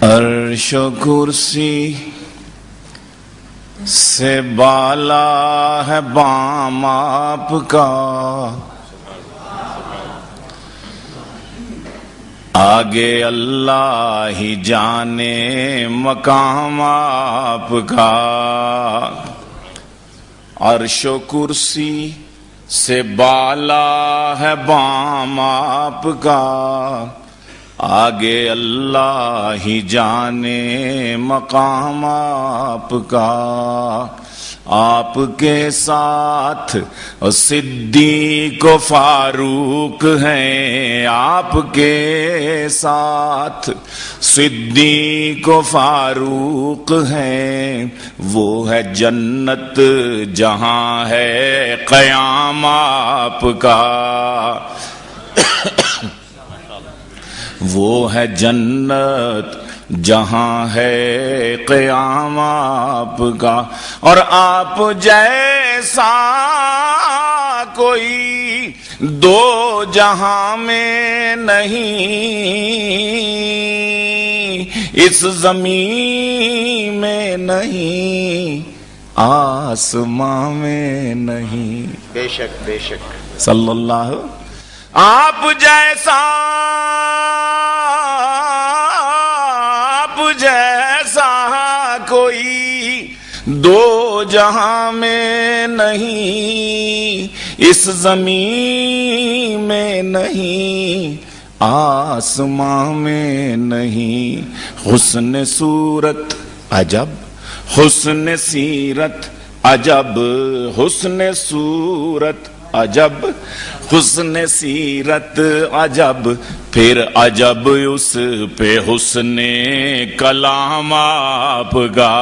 عرش و کرسی سے بالا ہے بام آپ کا، آگے اللہ ہی جانے مقام آپ کا۔ عرش و کرسی سے بالا ہے بام آپ کا، آگے اللہ ہی جانے مقام آپ کا۔ آپ کے ساتھ صدیق و فاروق ہیں، آپ کے ساتھ صدیق و فاروق ہیں، وہ ہے جنت جہاں ہے قیام آپ کا۔ وہ ہے جنت جہاں ہے قیام آپ کا، اور آپ جیسا کوئی دو جہاں میں نہیں، اس زمین میں نہیں، آسمان میں نہیں۔ بے شک بے شک صلی اللہ۔ آپ جیسا کوئی دو جہاں میں نہیں، اس زمین میں نہیں، آسمان میں نہیں۔ حسن صورت عجب، حسن سیرت عجب، حسن صورت عجب، حسن سیرت عجب، پھر عجب اس پہ حسن کلام آپ کا۔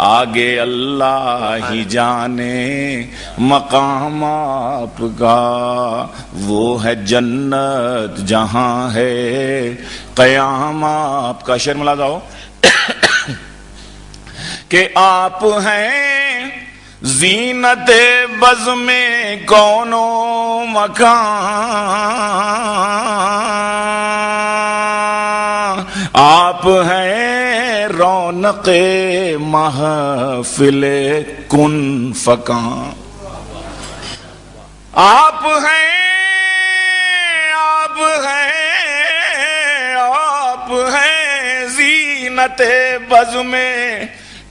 آگے اللہ ہی جانے مقام آپ کا، وہ ہے جنت جہاں ہے قیام آپ کا۔ شعر ملا جاؤ کہ آپ ہیں زینت بز میں کون و مکان، آپ ہیں رونق محفل کن فکان، آپ ہیں زینت بز میں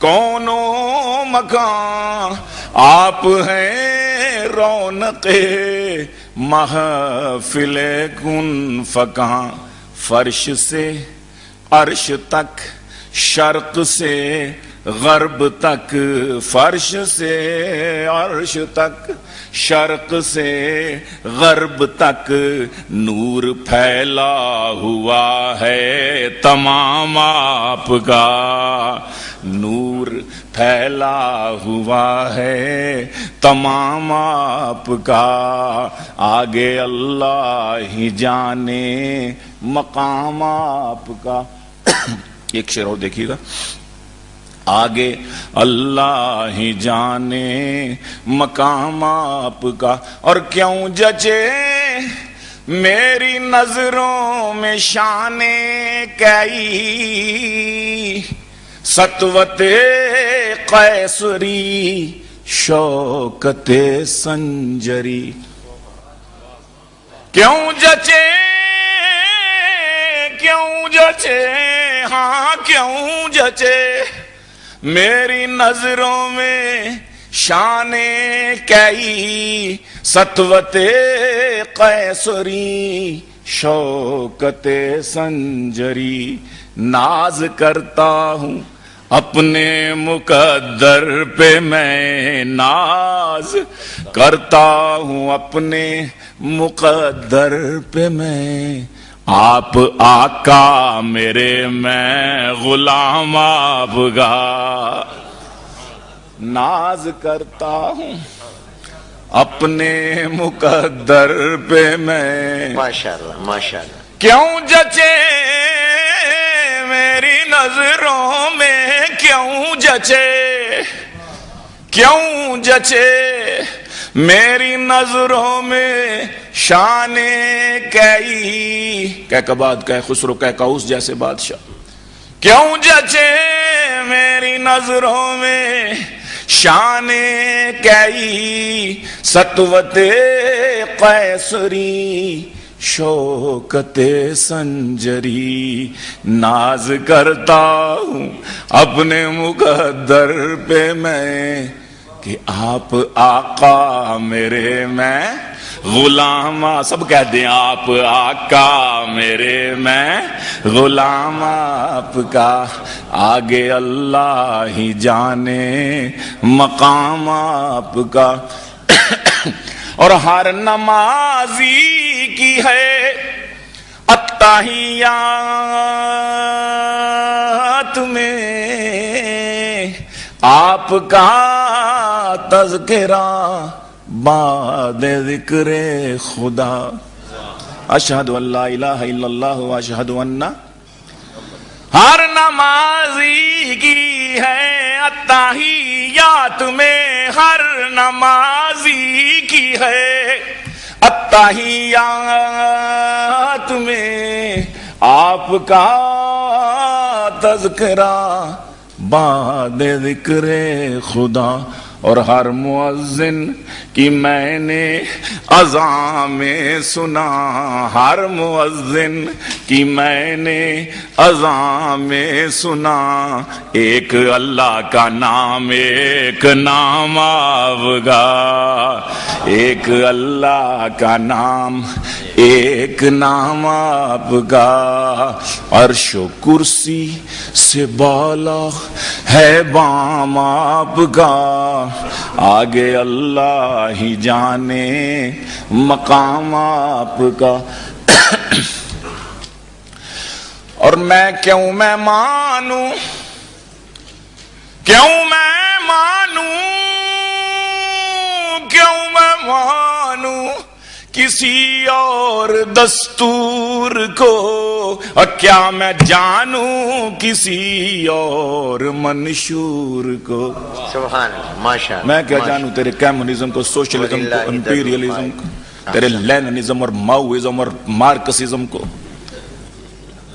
کون و مکان، آپ ہیں رونق محفل کن فکان۔ فرش سے عرش تک، شرق سے غرب تک، فرش سے عرش تک، شرق سے غرب تک، نور پھیلا ہوا ہے تمام آپ کا، نور پھیلا ہوا ہے تمام آپ کا۔ آگے اللہ ہی جانے مقام آپ کا۔ ایک شعر اور دیکھیے گا، آگے اللہ ہی جانے مقام آپ کا، اور کیوں جچے میری نظروں میں شان کئی، سطوت قیصری شوکت سنجری، کیوں جچے ہاں کیوں جچے میری نظروں میں شان کئی، سطوت قیصری شوکت سنجری، ناز کرتا ہوں اپنے مقدر پہ میں، ناز کرتا ہوں اپنے مقدر پہ میں، آپ آقا میرے میں غلام آپ کا، ناز کرتا ہوں اپنے مقدر پہ میں۔ ماشاءاللہ ماشاءاللہ۔ کیوں جچے میری نظروں میں، کیوں جچے میری نظروں میں شان کئی، کہ بعد کہ خسرو کہ کاؤس جیسے بادشاہ، کیوں جچے میری نظروں میں شان کئی سطوت قیصری شوکت سنجری ناز کرتا ہوں اپنے مقدر پہ میں کہ آپ آقا میرے میں غلام سب کہہ دیں آپ آقا میرے میں غلام آپ کا آگے اللہ ہی جانے مقام آپ کا اور ہر نمازی کی ہے التحیات میں آپ کا تذکرہ بعد ذکر خدا اشہد ان لا الہ الا اللہ و اشہد ان ہر نمازی کی ہے التحیات میں ہر نمازی کی ہے التحیات میں آپ کا تذکرہ بعد ذکر خدا اور ہر مؤذن کی میں نے اذان میں سنا ہر مؤذن کی میں نے اذان میں سنا ایک اللہ کا نام ایک نام آوگا ایک اللہ کا نام ایک نام آپ کا عرش و کرسی سے بالا ہے بام آپ کا آگے اللہ ہی جانے مقام آپ کا اور میں کیوں میں مانوں کیوں میں مانوں کیوں میں مانوں کسی اور دستور کو اور کیا میں جانوں کسی اور منشور کو سبحان اللہ ماشاءاللہ میں کیا جانوں تیرے کمیونزم کو سوشلزم کو امپیریلزم کو تیرے لیننزم اور ماؤزم اور مارکسزم کو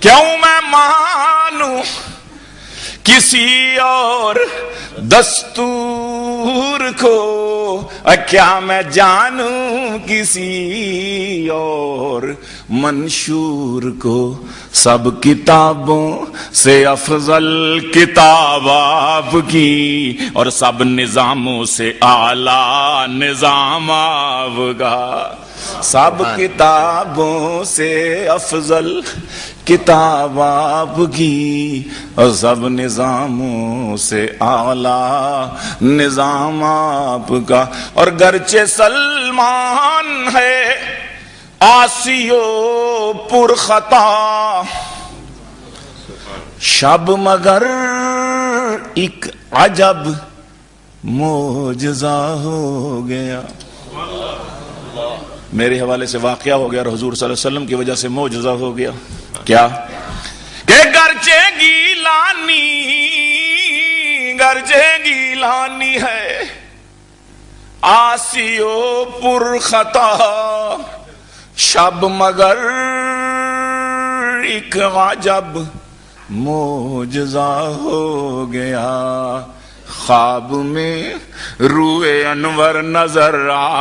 کیوں میں مانوں کسی اور دستور کو کیا میں جانوں کسی اور منشور کو سب کتابوں سے افضل کتاب آپ کی اور سب نظاموں سے اعلیٰ نظام آپ کا سب کتابوں سے افضل کتاب آپ کی اور سب نظاموں سے اعلیٰ نظام آپ کا اور گرچہ سلمان ہے آسی و پر خطا شب مگر ایک عجب معجزہ ہو گیا میرے حوالے سے واقعہ ہو گیا اور حضور صلی اللہ علیہ وسلم کی وجہ سے معجزہ ہو گیا کیا کہ گرچہ گیلانی ہے آسی و پر خطا شب مگر ایک عجب معجزہ ہو گیا خواب میں روئے انور نظر آ